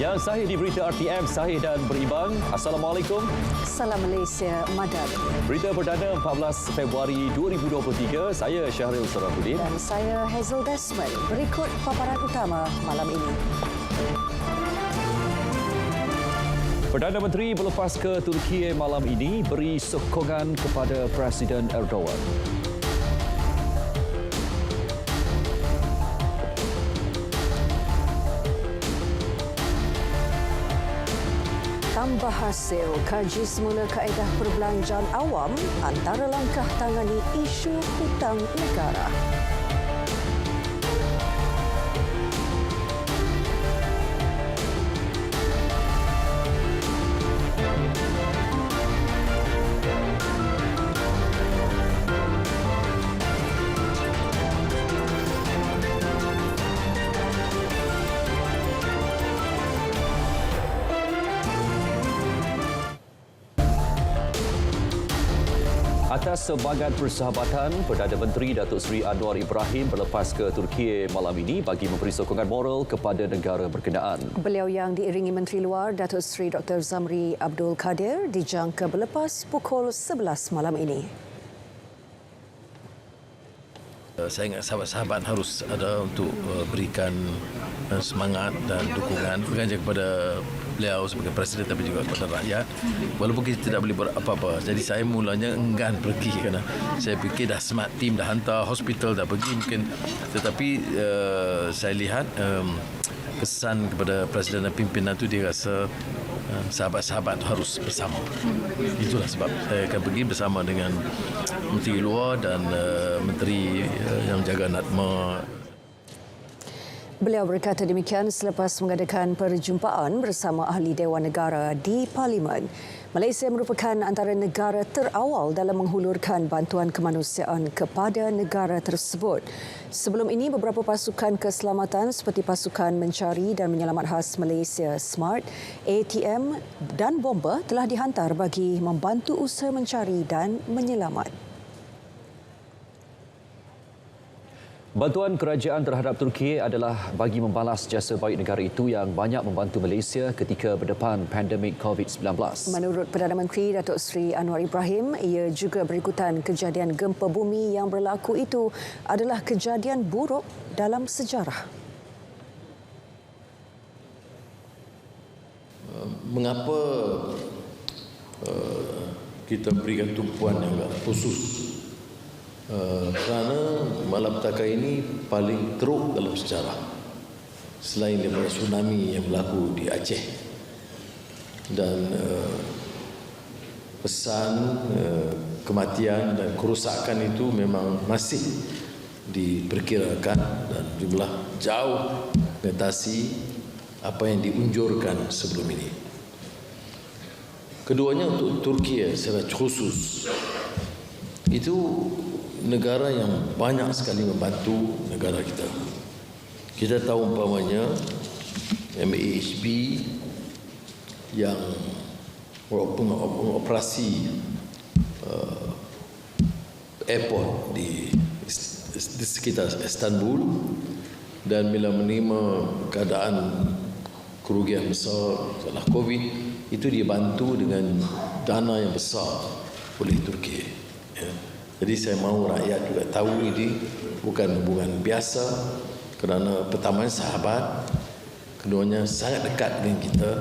Yang sahih di berita RTM, sahih dan berimbang. Assalamualaikum. Salam Malaysia Madad. Berita perdana 14 Februari 2023. Saya Syahril Sarafuddin. Dan saya Hazel Desmond. Berikut paparan utama malam ini. Perdana Menteri berlepas ke Turki malam ini beri sokongan kepada Presiden Erdogan. Tambah hasil kaji semula kaedah perbelanjaan awam antara langkah tangani isu hutang negara. Atas semangat persahabatan, Perdana Menteri Datuk Seri Anwar Ibrahim berlepas ke Turki malam ini bagi memberi sokongan moral kepada negara berkenaan. Beliau yang diiringi Menteri Luar Datuk Seri Dr. Zamri Abdul Kadir dijangka berlepas pukul 11 malam ini. Saya ingat sahabat-sahabat harus ada untuk berikan semangat dan dukungan bukan saja kepada beliau sebagai presiden tapi juga kepada rakyat walaupun kita tidak boleh buat apa-apa. Jadi saya mulanya enggan pergi kerana saya fikir dah smart team dah hantar hospital dah pergi mungkin, tetapi saya lihat kesan kepada presiden dan pimpinan itu dia rasa sahabat-sahabat harus bersama. Itulah sebab saya akan pergi bersama dengan Menteri Luar dan Menteri yang jaga NADMA. Beliau berkata demikian selepas mengadakan perjumpaan bersama ahli Dewan Negara di Parlimen. Malaysia merupakan antara negara terawal dalam menghulurkan bantuan kemanusiaan kepada negara tersebut. Sebelum ini, beberapa pasukan keselamatan seperti Pasukan Mencari dan Menyelamat Khas Malaysia SMART, ATM dan bomba telah dihantar bagi membantu usaha mencari dan menyelamat. Bantuan kerajaan terhadap Turki adalah bagi membalas jasa baik negara itu yang banyak membantu Malaysia ketika berdepan pandemik COVID-19. Menurut Perdana Menteri Datuk Seri Anwar Ibrahim, ia juga berikutan kejadian gempa bumi yang berlaku itu adalah kejadian buruk dalam sejarah. Mengapa kita berikan tumpuan yang khusus? Kerana malapetaka ini paling teruk dalam sejarah selain daripada tsunami yang berlaku di Aceh, dan pesan kematian dan kerusakan itu memang masih diperkirakan dan jumlah jauh mengatasi apa yang diunjurkan sebelum ini. Keduanya untuk Turki secara khusus itu negara yang banyak sekali membantu negara kita. Kita tahu umpamanya MAHB yang mengoperasi airport di sekitar Istanbul, dan bila menerima keadaan kerugian besar setelah COVID, itu dibantu dengan dana yang besar oleh Turki. Ya. Jadi saya mahu rakyat juga tahu ini bukan hubungan biasa, kerana pertamanya sahabat, keduanya sangat dekat dengan kita,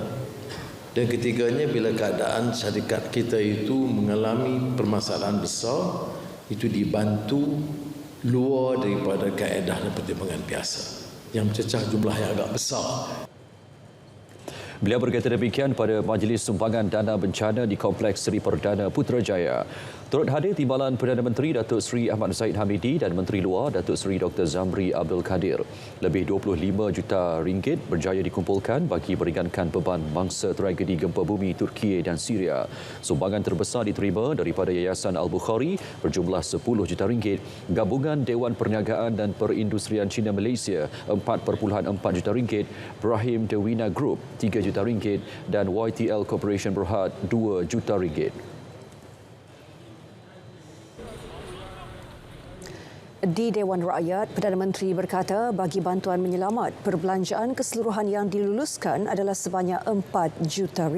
dan ketiganya bila keadaan syarikat kita itu mengalami permasalahan besar, itu dibantu luar daripada kaedah dan pertimbangan biasa yang mencecah jumlah yang agak besar. Beliau berkata demikian pada Majlis Sumbangan Dana Bencana di Kompleks Seri Perdana Putrajaya. Turut hadir Timbalan Perdana Menteri Datuk Seri Ahmad Zahid Hamidi dan Menteri Luar Datuk Seri Dr. Zamri Abdul Kadir. Lebih 25 juta ringgit berjaya dikumpulkan bagi meringankan beban mangsa tragedi gempa bumi Turki dan Syria. Sumbangan terbesar diterima daripada Yayasan Al-Bukhari berjumlah 10 juta ringgit, Gabungan Dewan Perniagaan dan Perindustrian Cina Malaysia 4.4 juta ringgit, Brahim Dewina Group 3 juta ringgit dan YTL Corporation Berhad 2 juta ringgit. Di Dewan Rakyat, Perdana Menteri berkata bagi bantuan menyelamat, perbelanjaan keseluruhan yang diluluskan adalah sebanyak RM4 juta.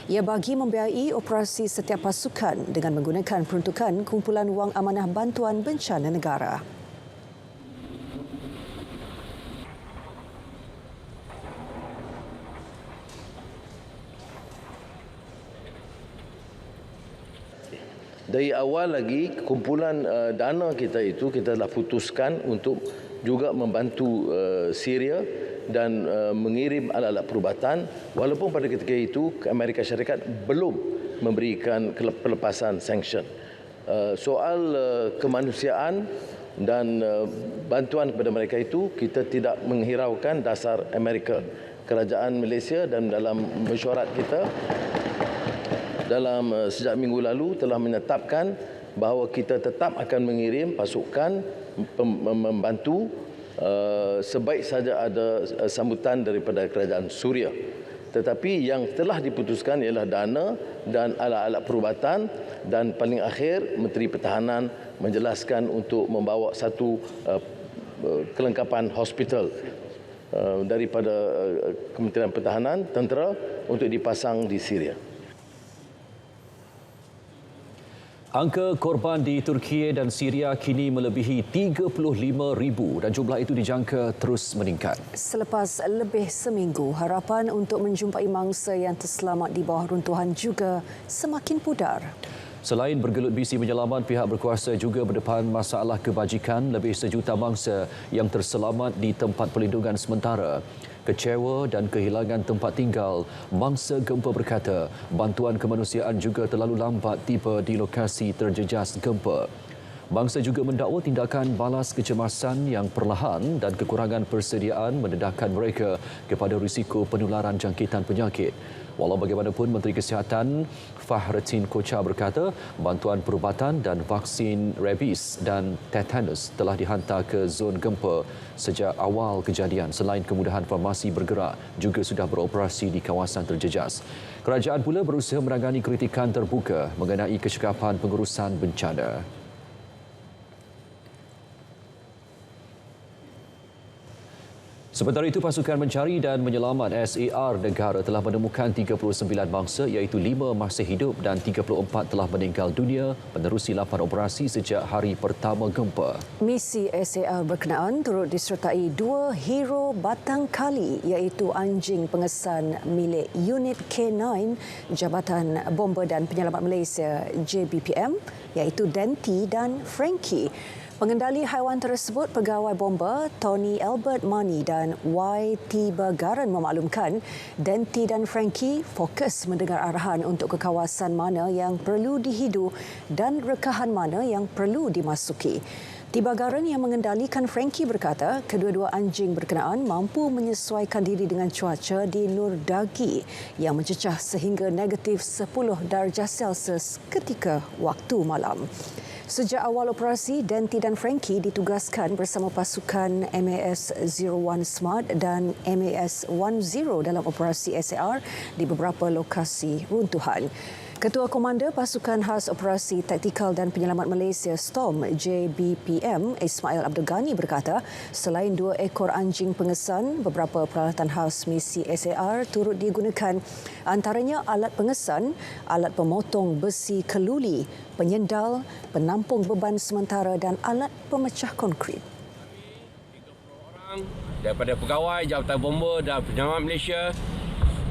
Ia bagi membiayai operasi setiap pasukan dengan menggunakan peruntukan kumpulan wang amanah bantuan bencana negara. Dari awal lagi kumpulan dana kita itu kita telah putuskan untuk juga membantu Syria dan mengirim alat-alat perubatan walaupun pada ketika itu Amerika Syarikat belum memberikan pelepasan sanction. Soal kemanusiaan dan bantuan kepada mereka itu kita tidak menghiraukan dasar Amerika. Kerajaan Malaysia dan dalam mesyuarat kita dalam sejak minggu lalu telah menetapkan bahawa kita tetap akan mengirim pasukan membantu sebaik saja ada sambutan daripada kerajaan Suria. Tetapi yang telah diputuskan ialah dana dan alat-alat perubatan dan paling akhir Menteri Pertahanan menjelaskan untuk membawa satu kelengkapan hospital daripada Kementerian Pertahanan tentera untuk dipasang di Syria. Angka korban di Turki dan Syria kini melebihi 35,000 dan jumlah itu dijangka terus meningkat. Selepas lebih seminggu, harapan untuk menjumpai mangsa yang terselamat di bawah runtuhan juga semakin pudar. Selain bergelut bisi menyelamat, pihak berkuasa juga berdepan masalah kebajikan lebih sejuta mangsa yang terselamat di tempat perlindungan sementara. Kecewa dan kehilangan tempat tinggal, mangsa gempa berkata bantuan kemanusiaan juga terlalu lambat tiba di lokasi terjejas gempa. Mangsa juga mendakwa tindakan balas kecemasan yang perlahan dan kekurangan persediaan mendedahkan mereka kepada risiko penularan jangkitan penyakit. Walau bagaimanapun, Menteri Kesihatan Fahrettin Koca berkata bantuan perubatan dan vaksin rabies dan tetanus telah dihantar ke zon gempa sejak awal kejadian. Selain kemudahan farmasi bergerak juga sudah beroperasi di kawasan terjejas. Kerajaan pula berusaha menangani kritikan terbuka mengenai kecekapan pengurusan bencana. Sementara itu, pasukan mencari dan menyelamat SAR negara telah menemukan 39 mangsa iaitu 5 masih hidup dan 34 telah meninggal dunia menerusi 8 operasi sejak hari pertama gempa. Misi SAR berkenaan turut disertai 2 hero batang kali iaitu anjing pengesan milik unit K9 Jabatan Bomba dan Penyelamat Malaysia JBPM iaitu Denti dan Frankie. Pengendali haiwan tersebut, Pegawai Bomba Tony Albert Mani dan YT Bagaran memaklumkan Denti dan Frankie fokus mendengar arahan untuk ke kawasan mana yang perlu dihidu dan rekahan mana yang perlu dimasuki. Tibagaran yang mengendalikan Frankie berkata kedua-dua anjing berkenaan mampu menyesuaikan diri dengan cuaca di Nur Dagi yang mencecah sehingga negatif 10 darjah Celsius ketika waktu malam. Sejak awal operasi, Denti dan Frankie ditugaskan bersama pasukan MAS-01 Smart dan MAS-10 dalam operasi SAR di beberapa lokasi runtuhan. Ketua Komander Pasukan Khas Operasi Taktikal dan Penyelamat Malaysia STORM JBPM Ismail Abdul Ghani berkata selain 2 ekor anjing pengesan, beberapa peralatan khas misi SAR turut digunakan, antaranya alat pengesan, alat pemotong besi keluli, penyendal, penampung beban sementara dan alat pemecah konkrit. 30 orang daripada pegawai Jabatan Bomba dan Penyelamat Malaysia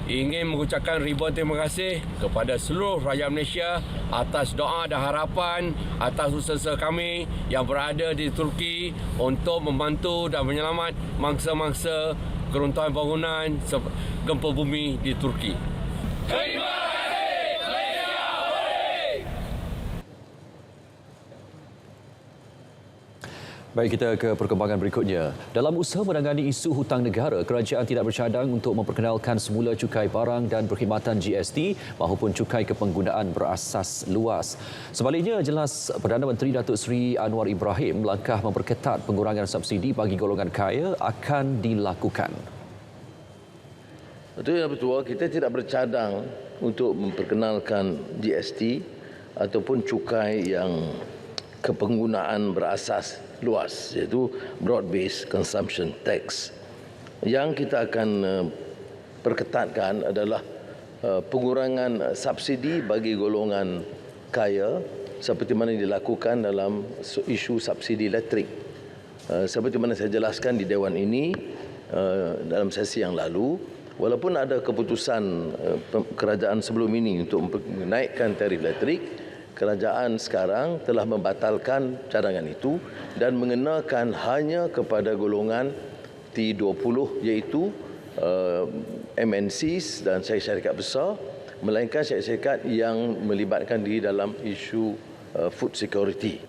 ingin mengucapkan ribuan terima kasih kepada seluruh rakyat Malaysia atas doa dan harapan atas usaha kami yang berada di Turki untuk membantu dan menyelamat mangsa-mangsa keruntuhan bangunan gempa bumi di Turki. Terima kasih. Baik, kita ke perkembangan berikutnya. Dalam usaha menangani isu hutang negara, kerajaan tidak bercadang untuk memperkenalkan semula cukai barang dan perkhidmatan GST maupun cukai kepenggunaan berasas luas. Sebaliknya, jelas Perdana Menteri Datuk Seri Anwar Ibrahim langkah memperketat pengurangan subsidi bagi golongan kaya akan dilakukan. Itu yang betul, kita tidak bercadang untuk memperkenalkan GST ataupun cukai yang kepenggunaan berasas luas, iaitu broad-based consumption tax. Yang kita akan perketatkan adalah pengurangan subsidi bagi golongan kaya seperti mana dilakukan dalam isu subsidi elektrik. Seperti mana saya jelaskan di Dewan ini dalam sesi yang lalu, walaupun ada keputusan kerajaan sebelum ini untuk menaikkan tarif elektrik, kerajaan sekarang telah membatalkan cadangan itu dan mengenakan hanya kepada golongan T20 iaitu MNCs dan syarikat besar, melainkan syarikat yang melibatkan diri dalam isu food security.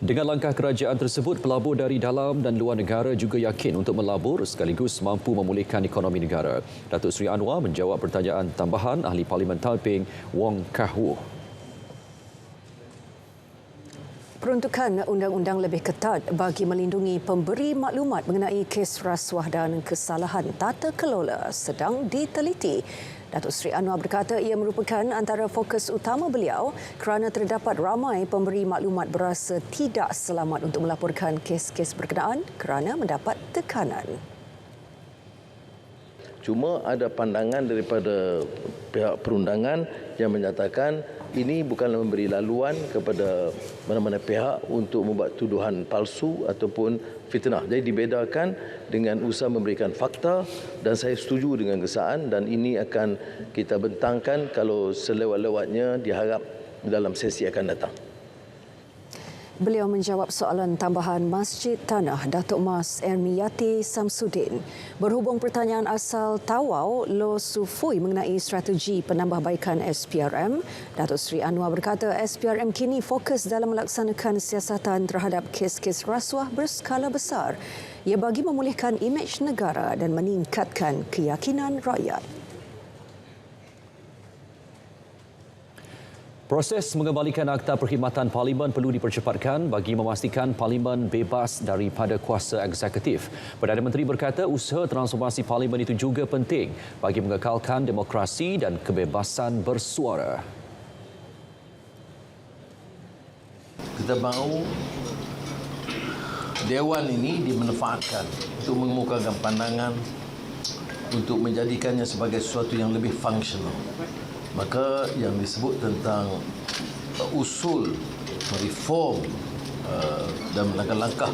Dengan langkah kerajaan tersebut, pelabur dari dalam dan luar negara juga yakin untuk melabur sekaligus mampu memulihkan ekonomi negara. Datuk Seri Anwar menjawab pertanyaan tambahan Ahli Parlimen Talping Wong Kah Woo. Peruntukan undang-undang lebih ketat bagi melindungi pemberi maklumat mengenai kes rasuah dan kesalahan tata kelola sedang diteliti. Datuk Seri Anwar berkata ia merupakan antara fokus utama beliau kerana terdapat ramai pemberi maklumat berasa tidak selamat untuk melaporkan kes-kes berkenaan kerana mendapat tekanan. Cuma ada pandangan daripada pihak perundangan yang menyatakan ini bukanlah memberi laluan kepada mana-mana pihak untuk membuat tuduhan palsu ataupun fitnah. Jadi dibedakan dengan usaha memberikan fakta dan saya setuju dengan kesaan dan ini akan kita bentangkan kalau selewat-lewatnya diharap dalam sesi akan datang. Beliau menjawab soalan tambahan Masjid Tanah Datuk Mas Ermiyati Samsudin. Berhubung pertanyaan asal Tawau Lo Sufui mengenai strategi penambahbaikan SPRM, Datuk Seri Anwar berkata SPRM kini fokus dalam melaksanakan siasatan terhadap kes-kes rasuah berskala besar. Ia bagi memulihkan imej negara dan meningkatkan keyakinan rakyat. Proses mengembalikan Akta Perkhidmatan Parlimen perlu dipercepatkan bagi memastikan Parlimen bebas daripada kuasa eksekutif. Perdana Menteri berkata usaha transformasi Parlimen itu juga penting bagi mengekalkan demokrasi dan kebebasan bersuara. Kita mahu Dewan ini dimanfaatkan untuk mengemukakan pandangan untuk menjadikannya sebagai sesuatu yang lebih fungsional. Maka yang disebut tentang usul reform dan langkah-langkah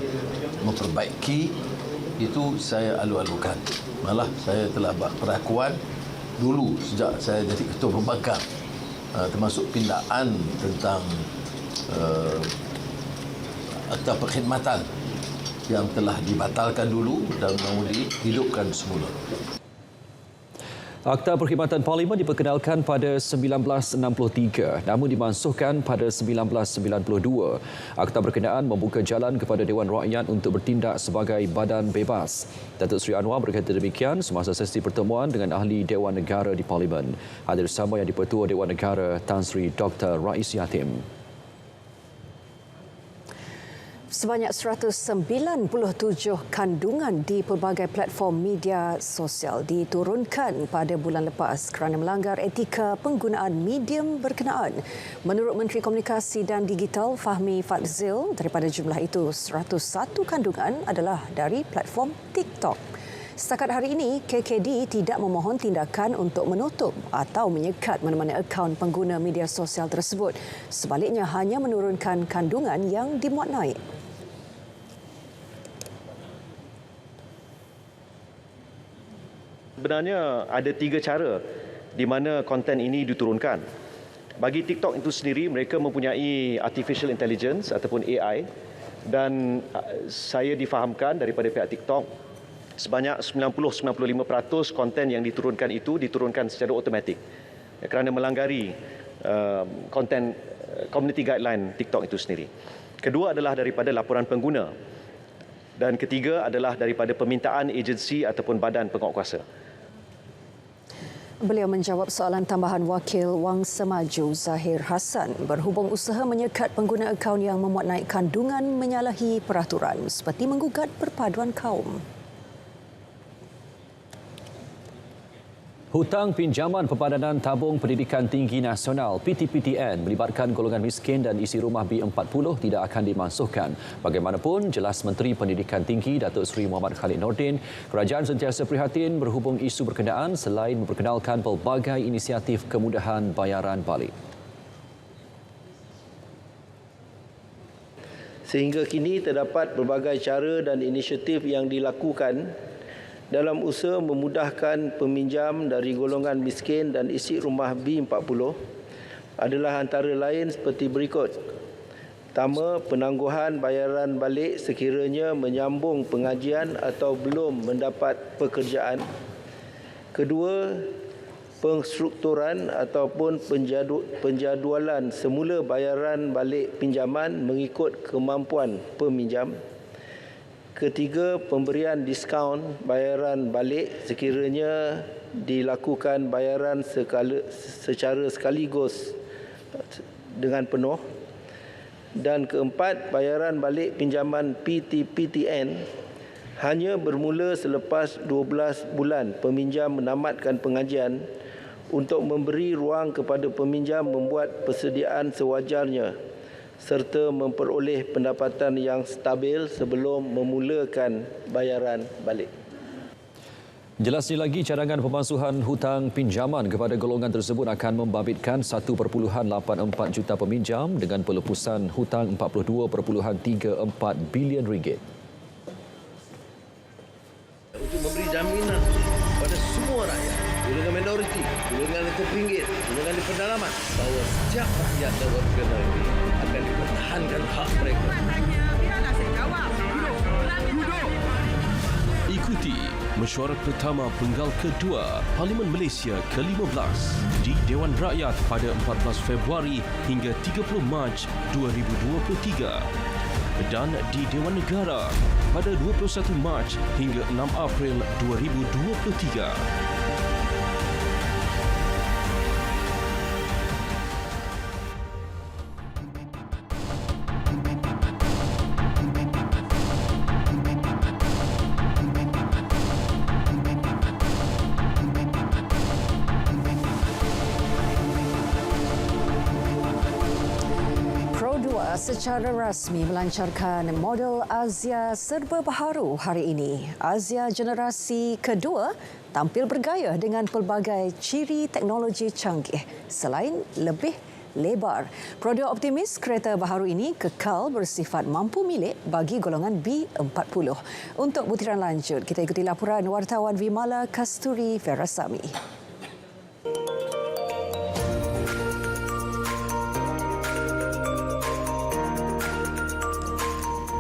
memperbaiki itu saya alu-alukan. Malah saya telah buat perakuan dulu sejak saya jadi Ketua Pembangkang termasuk pindaan tentang Akta Perkhidmatan yang telah dibatalkan dulu dan mahu dihidupkan semula. Akta Perkhidmatan Parlimen diperkenalkan pada 1963 namun dimansuhkan pada 1992. Akta berkenaan membuka jalan kepada Dewan Rakyat untuk bertindak sebagai badan bebas. Datuk Seri Anwar berkata demikian semasa sesi pertemuan dengan ahli Dewan Negara di Parlimen. Hadir bersama Yang di-Pertua Dewan Negara Tan Sri Dr. Rais Yatim. Sebanyak 197 kandungan di pelbagai platform media sosial diturunkan pada bulan lepas kerana melanggar etika penggunaan medium berkenaan. Menurut Menteri Komunikasi dan Digital Fahmi Fadzil, daripada jumlah itu, 101 kandungan adalah dari platform TikTok. Setakat hari ini, KKD tidak memohon tindakan untuk menutup atau menyekat mana-mana akaun pengguna media sosial tersebut. Sebaliknya, hanya menurunkan kandungan yang dimuat naik. Sebenarnya ada 3 cara di mana konten ini diturunkan. Bagi TikTok itu sendiri, mereka mempunyai artificial intelligence ataupun AI dan saya difahamkan daripada pihak TikTok sebanyak 90-95% konten yang diturunkan itu diturunkan secara automatik kerana melanggari konten community guideline TikTok itu sendiri. Kedua adalah daripada laporan pengguna dan ketiga adalah daripada permintaan agensi ataupun badan penguatkuasa. Beliau menjawab soalan tambahan Wakil Wang Semaju Zahir Hassan berhubung usaha menyekat pengguna akaun yang memuat naik kandungan menyalahi peraturan seperti menggugat perpaduan kaum. Hutang Pinjaman Pepadanan Tabung Pendidikan Tinggi Nasional PTPTN melibatkan golongan miskin dan isi rumah B40 tidak akan dimasukkan. Bagaimanapun, jelas Menteri Pendidikan Tinggi Datuk Seri Muhammad Khalid Nordin, kerajaan sentiasa prihatin berhubung isu berkenaan selain memperkenalkan pelbagai inisiatif kemudahan bayaran balik. Sehingga kini terdapat pelbagai cara dan inisiatif yang dilakukan dalam usaha memudahkan peminjam dari golongan miskin dan isi rumah B40 adalah antara lain seperti berikut. Pertama, penangguhan bayaran balik sekiranya menyambung pengajian atau belum mendapat pekerjaan. Kedua, pengstrukturan ataupun penjadualan semula bayaran balik pinjaman mengikut kemampuan peminjam. Ketiga, pemberian diskaun bayaran balik sekiranya dilakukan bayaran secara sekaligus dengan penuh. Dan keempat, bayaran balik pinjaman PTPTN hanya bermula selepas 12 bulan peminjam menamatkan pengajian untuk memberi ruang kepada peminjam membuat persediaan sewajarnya serta memperoleh pendapatan yang stabil sebelum memulakan bayaran balik. Jelasnya lagi, cadangan pemalsuhan hutang pinjaman kepada golongan tersebut akan membabitkan 1.84 juta peminjam dengan pelepasan hutang 42.34 bilion ringgit. Untuk memberi jaminan pada semua rakyat, golongan minoriti, golongan yang terpinggir, golongan di pedalaman, bahawa setiap rakyat dan warga negara ini akan dipertahankan hak mereka. Ikuti mesyuarat pertama penggal kedua Parlimen Malaysia ke-15 di Dewan Rakyat pada 14 Februari hingga 30 Mac 2023 dan di Dewan Negara pada 21 Mac hingga 6 April 2023. Secara rasmi melancarkan model Azia serba baharu hari ini. Azia generasi kedua tampil bergaya dengan pelbagai ciri teknologi canggih selain lebih lebar. Prodio optimis kereta baharu ini kekal bersifat mampu milik bagi golongan B40. Untuk butiran lanjut, kita ikuti laporan wartawan Vimala Kasturi Verasami.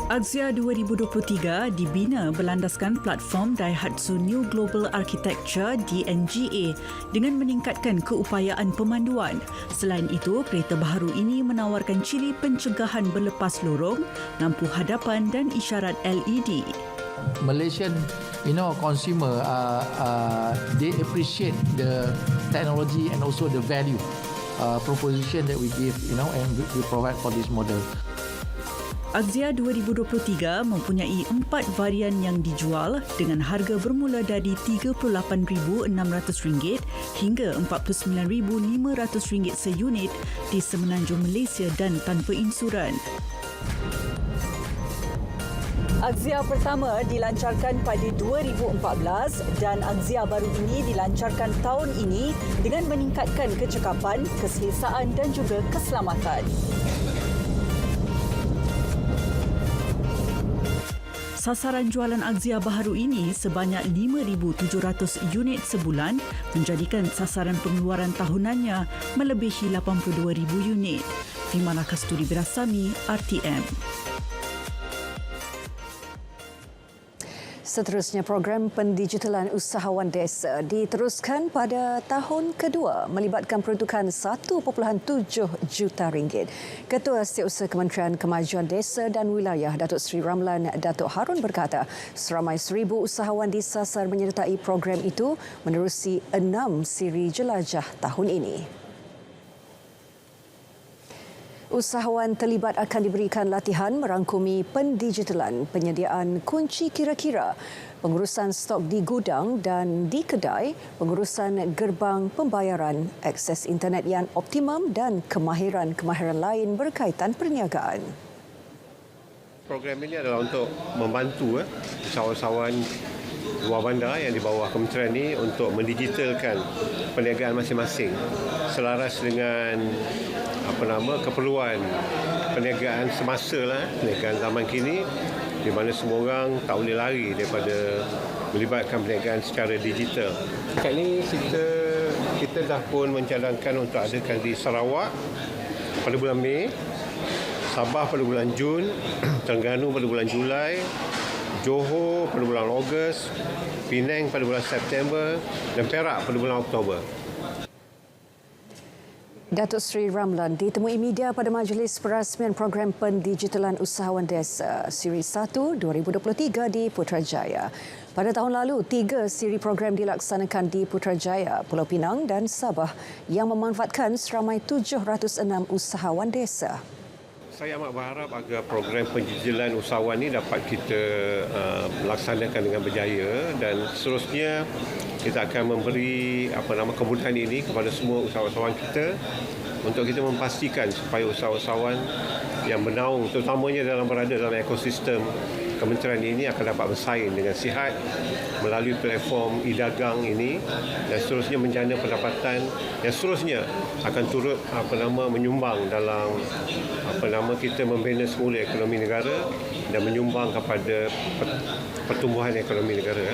Azia 2023 dibina berlandaskan platform Daihatsu New Global Architecture DNGA dengan meningkatkan keupayaan pemanduan. Selain itu, kereta baharu ini menawarkan ciri pencegahan berlepas lorong, lampu hadapan dan isyarat LED. Malaysian, consumer, they appreciate the technology and also the value proposition that we give, and we provide for this model. Azia 2023 mempunyai 4 varian yang dijual dengan harga bermula dari RM38,600 hingga RM49,500 seunit di semenanjung Malaysia dan tanpa insuran. Azia pertama dilancarkan pada 2014 dan Azia baru ini dilancarkan tahun ini dengan meningkatkan kecekapan, keselesaan dan juga keselamatan. Sasaran jualan Azia baharu ini sebanyak 5,700 unit sebulan menjadikan sasaran pengeluaran tahunannya melebihi 82,000 unit. Vimala Kasturi Verasami, RTM. Seterusnya, program pendigitalan usahawan desa diteruskan pada tahun kedua melibatkan peruntukan RM1.7 juta. Ketua Setiausaha Kementerian Kemajuan Desa dan Wilayah Datuk Seri Ramlan Datuk Harun berkata, seramai 1,000 usahawan disasar menyertai program itu menerusi 6 siri jelajah tahun ini. Usahawan terlibat akan diberikan latihan merangkumi pendigitalan, penyediaan kunci kira-kira, pengurusan stok di gudang dan di kedai, pengurusan gerbang pembayaran, akses internet yang optimum dan kemahiran-kemahiran lain berkaitan perniagaan. Program ini adalah untuk membantu usahawan-usahawan luar bandar yang di bawah kementerian ini untuk mendigitalkan perniagaan masing-masing selaras dengan keperluan perniagaan semasa lah, perniagaan zaman kini di mana semua orang tak boleh lari daripada melibatkan perniagaan secara digital. Kali ini kita dah pun mencadangkan untuk adakan di Sarawak pada bulan Mei, Sabah pada bulan Jun, Terengganu pada bulan Julai, Johor pada bulan Ogos, Penang pada bulan September dan Perak pada bulan Oktober. Datuk Seri Ramlan ditemui media pada majlis perasmian program pendigitalan usahawan desa Siri 1 2023 di Putrajaya. Pada tahun lalu, 3 siri program dilaksanakan di Putrajaya, Pulau Pinang dan Sabah yang memanfaatkan seramai 706 usahawan desa. Saya amat berharap agar program pendigitalan usahawan ini dapat kita laksanakan dengan berjaya dan seterusnya kita akan memberi kemudahan ini kepada semua usahawan-usahawan kita untuk kita memastikan supaya usahawan-usahawan yang bernaung terutamanya berada dalam ekosistem kementerian ini akan dapat bersaing dengan sihat melalui platform e-dagang ini dan seterusnya menjana pendapatan yang seterusnya akan turut menyumbang dalam kita membina semula ekonomi negara dan menyumbang kepada pertumbuhan ekonomi negara.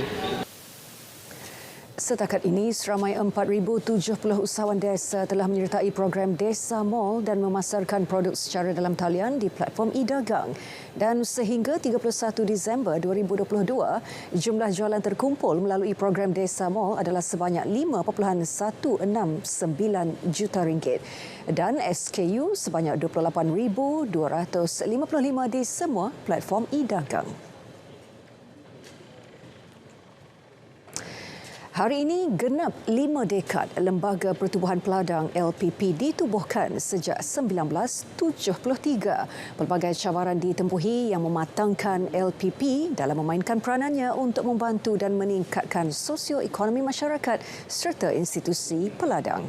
Setakat ini, seramai 4,070 usahawan desa telah menyertai program Desa Mall dan memasarkan produk secara dalam talian di platform e-dagang. Dan sehingga 31 Disember 2022, jumlah jualan terkumpul melalui program Desa Mall adalah sebanyak 5.169 juta ringgit dan SKU sebanyak 28,255 di semua platform e-dagang. Hari ini genap 5 dekad Lembaga Pertubuhan Peladang LPP ditubuhkan sejak 1973. Pelbagai cabaran ditempuhi yang mematangkan LPP dalam memainkan peranannya untuk membantu dan meningkatkan sosioekonomi masyarakat serta institusi peladang.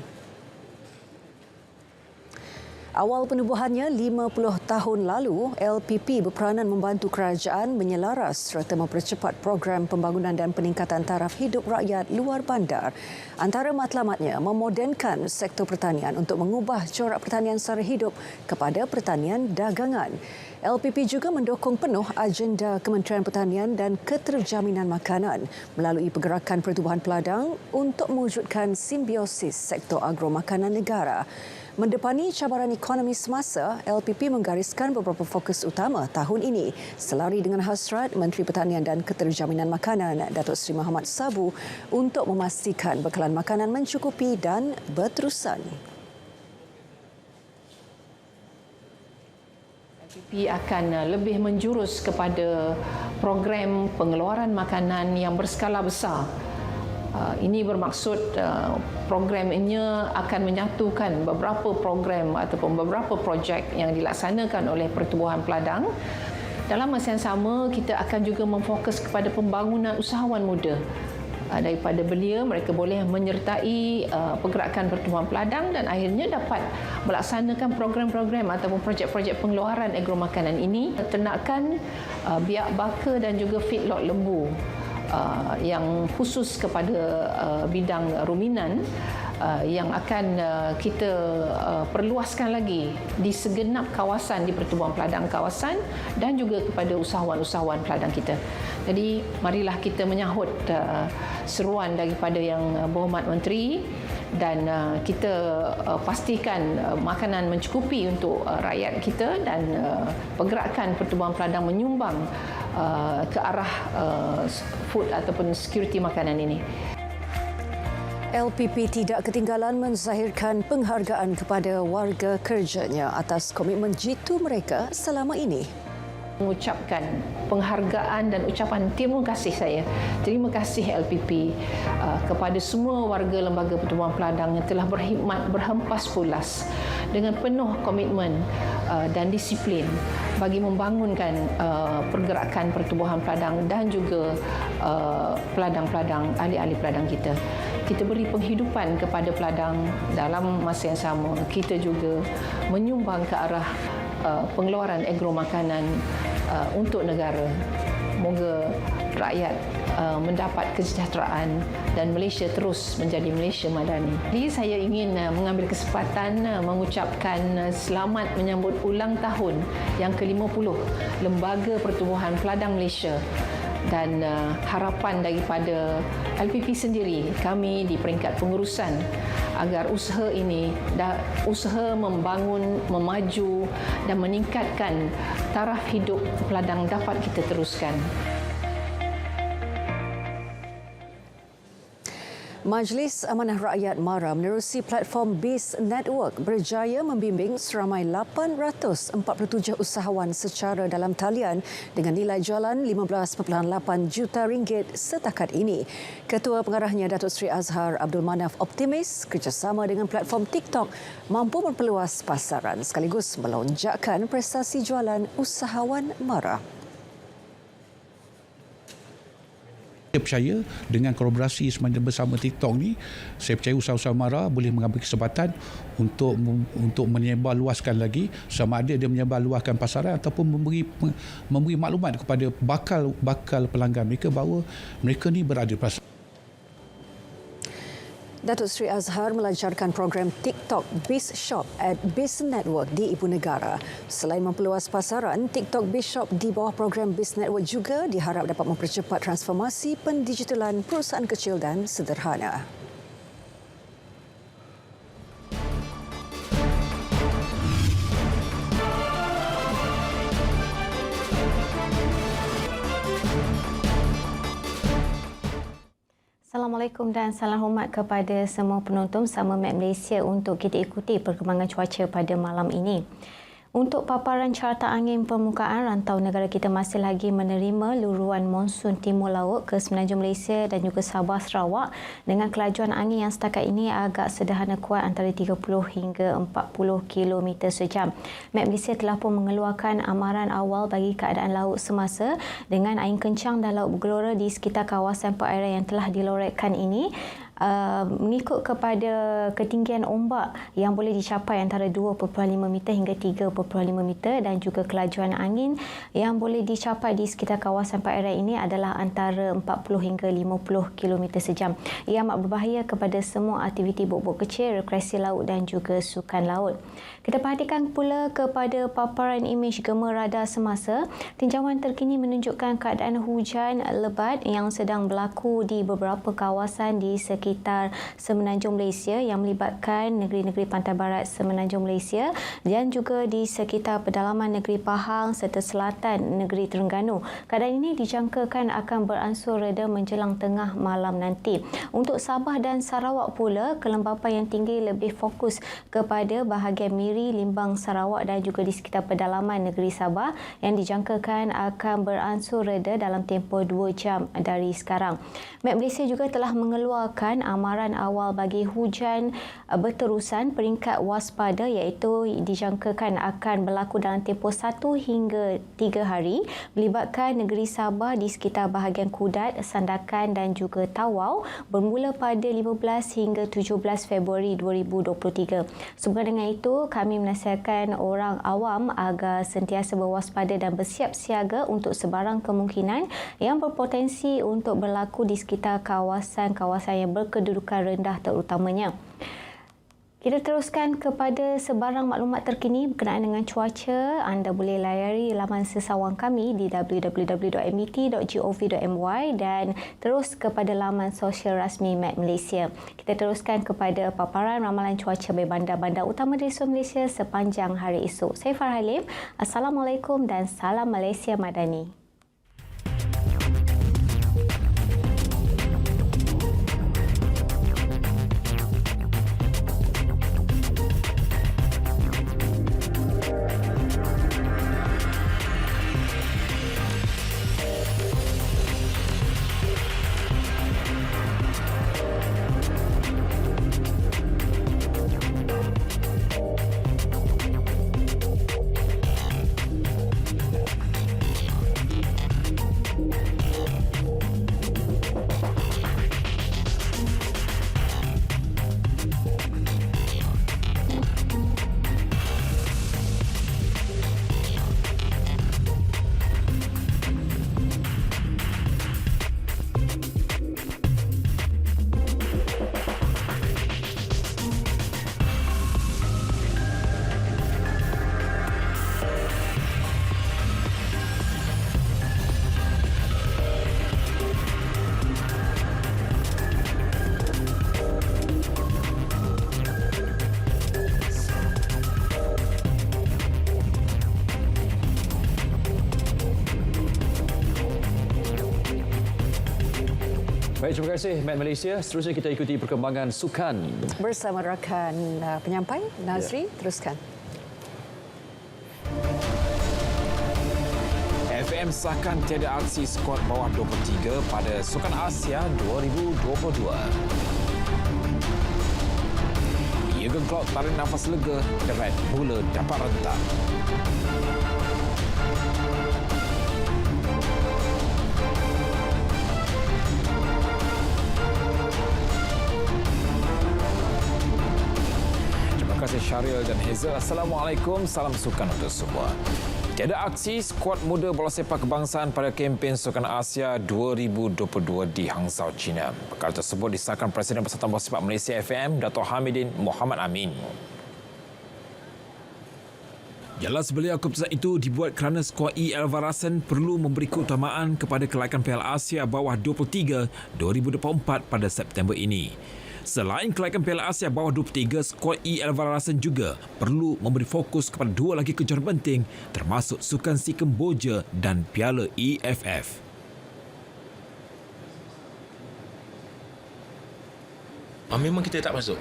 Awal penubuhannya 50 tahun lalu, LPP berperanan membantu kerajaan menyelaras serta mempercepat program pembangunan dan peningkatan taraf hidup rakyat luar bandar. Antara matlamatnya memodenkan sektor pertanian untuk mengubah corak pertanian sara hidup kepada pertanian dagangan. LPP juga mendukung penuh agenda Kementerian Pertanian dan Keterjaminan Makanan melalui pergerakan pertubuhan peladang untuk mewujudkan simbiosis sektor agromakanan negara. Mendepani cabaran ekonomi semasa, LPP menggariskan beberapa fokus utama tahun ini selari dengan hasrat Menteri Pertanian dan Keterjaminan Makanan Datuk Seri Muhammad Sabu untuk memastikan bekalan makanan mencukupi dan berterusan. LPP akan lebih menjurus kepada program pengeluaran makanan yang berskala besar. Ini bermaksud program ini akan menyatukan beberapa program ataupun beberapa projek yang dilaksanakan oleh Pertubuhan Peladang. Dalam masa yang sama, kita akan juga memfokus kepada pembangunan usahawan muda. Daripada belia, mereka boleh menyertai pergerakan Pertubuhan Peladang dan akhirnya dapat melaksanakan program-program ataupun projek-projek pengeluaran agromakanan ini. Ternakan biak baka dan juga feedlot lembu yang khusus kepada bidang ruminan yang akan kita perluaskan lagi di segenap kawasan di Pertubuhan Peladang kawasan dan juga kepada usahawan-usahawan peladang kita. Jadi marilah kita menyahut seruan daripada Yang Berhormat Menteri dan kita pastikan makanan mencukupi untuk rakyat kita dan pergerakan Pertubuhan Peladang menyumbang ke arah food ataupun security makanan ini. LPP tidak ketinggalan menzahirkan penghargaan kepada warga kerjanya atas komitmen jitu mereka selama ini. mengucapkan penghargaan dan ucapan terima kasih saya. Terima kasih LPP kepada semua warga Lembaga Pertubuhan Peladang yang telah berkhidmat berhempas pulas dengan penuh komitmen dan disiplin bagi membangunkan pergerakan pertubuhan peladang dan juga peladang-peladang, ahli-ahli peladang kita. Kita beri penghidupan kepada peladang, dalam masa yang sama kita juga menyumbang ke arah pengeluaran agro makanan untuk negara. Moga rakyat mendapat kesejahteraan dan Malaysia terus menjadi Malaysia madani. Jadi saya ingin mengambil kesempatan mengucapkan selamat menyambut ulang tahun yang ke-50 Lembaga Pertubuhan Peladang Malaysia. Dan harapan daripada LPP sendiri, kami di peringkat pengurusan, agar usaha ini, usaha membangun, memaju dan meningkatkan taraf hidup peladang dapat kita teruskan. Majlis Amanah Rakyat MARA menerusi platform BIS Network berjaya membimbing seramai 847 usahawan secara dalam talian dengan nilai jualan RM15.8 juta setakat ini. Ketua Pengarahnya Datuk Seri Azhar Abdul Manaf optimis kerjasama dengan platform TikTok mampu memperluas pasaran sekaligus melonjakkan prestasi jualan usahawan MARA. Saya percaya dengan kolaborasi bersama TikTok ni, saya percaya usaha-usaha MARA boleh mengambil kesempatan untuk menyebarluaskan lagi, sama ada dia menyebarluaskan pasaran ataupun memberi maklumat kepada bakal pelanggan mereka bahawa mereka ni berada di pasaran. Datuk Seri Azhar melancarkan program TikTok Biz Shop at Biz Network di Ibu Negara. Selain memperluas pasaran, TikTok Biz Shop di bawah program Biz Network juga diharap dapat mempercepat transformasi pendigitalan perusahaan kecil dan sederhana. Assalamualaikum dan salam hormat kepada semua penonton sama Map Malaysia untuk kita ikuti perkembangan cuaca pada malam ini. Untuk paparan carta angin permukaan, rantau negara kita masih lagi menerima luruan monsun timur laut ke Semenanjung Malaysia dan juga Sabah Sarawak dengan kelajuan angin yang setakat ini agak sederhana kuat antara 30 hingga 40 km sejam. Met Malaysia telah pun mengeluarkan amaran awal bagi keadaan laut semasa dengan angin kencang dan laut bergelora di sekitar kawasan perairan yang telah dilorekkan ini. Mengikut kepada ketinggian ombak yang boleh dicapai antara 2.5 meter hingga 3.5 meter dan juga kelajuan angin yang boleh dicapai di sekitar kawasan perairan ini adalah antara 40 hingga 50 km sejam. Ia amat berbahaya kepada semua aktiviti bot-bot kecil, rekreasi laut dan juga sukan laut. Kita perhatikan pula kepada paparan imej gema radar semasa. Tinjauan terkini menunjukkan keadaan hujan lebat yang sedang berlaku di beberapa kawasan di sekitar Semenanjung Malaysia yang melibatkan negeri-negeri pantai barat Semenanjung Malaysia dan juga di sekitar pedalaman negeri Pahang serta selatan negeri Terengganu. Keadaan ini dijangkakan akan beransur reda menjelang tengah malam nanti. Untuk Sabah dan Sarawak pula, kelembapan yang tinggi lebih fokus kepada bahagian Miri, Limbang, Sarawak dan juga di sekitar pedalaman negeri Sabah yang dijangkakan akan beransur reda dalam tempoh 2 jam dari sekarang. Met Malaysia juga telah mengeluarkan amaran awal bagi hujan berterusan peringkat waspada iaitu dijangkakan akan berlaku dalam tempoh 1 hingga 3 hari melibatkan negeri Sabah di sekitar bahagian Kudat, Sandakan dan juga Tawau bermula pada 15 hingga 17 Februari 2023. Sehubungan dengan itu, kami menasihatkan orang awam agar sentiasa berwaspada dan bersiap siaga untuk sebarang kemungkinan yang berpotensi untuk berlaku di sekitar kawasan-kawasan yang berkedudukan rendah terutamanya. Kita teruskan kepada sebarang maklumat terkini berkenaan dengan cuaca. Anda boleh layari laman sesawang kami di www.met.gov.my dan terus kepada laman sosial rasmi Met Malaysia. Kita teruskan kepada paparan ramalan cuaca bagi bandar-bandar utama di seluruh Malaysia sepanjang hari esok. Saya Farah Halim. Assalamualaikum dan salam Malaysia Madani. Baik, terima kasih Met Malaysia. Seterusnya kita ikuti perkembangan sukan. Bersama rakan penyampai, Nazri, teruskan. FM sahkan tiada aksi skuad bawah 23 pada Sukan Asia 2022. Jurgen Klopp tarik nafas lega, The Red mula dapat rentak. Terima kasih Syaril dan Hazel. Assalamualaikum, salam sukan untuk semua. Tiada aksi skuad muda bola sepak kebangsaan pada kempen Sukan Asia 2022 di Hangzhou, China. Perkara tersebut disahkan Presiden Persatuan Bola Sepak Malaysia FM, Dato' Hamidin Mohamad Amin. Jelas beliau keputusan itu dibuat kerana skuad E. Alvarasan perlu memberi keutamaan kepada kelayakan Piala Asia bawah 23 2024 pada September ini. Selain kelayakan Piala Asia bawah 23, skuad E. Alvarasan juga perlu memberi fokus kepada dua lagi kejuaraan penting termasuk Sukan Si Kemboja dan Piala EFF. Memang kita tak masuk.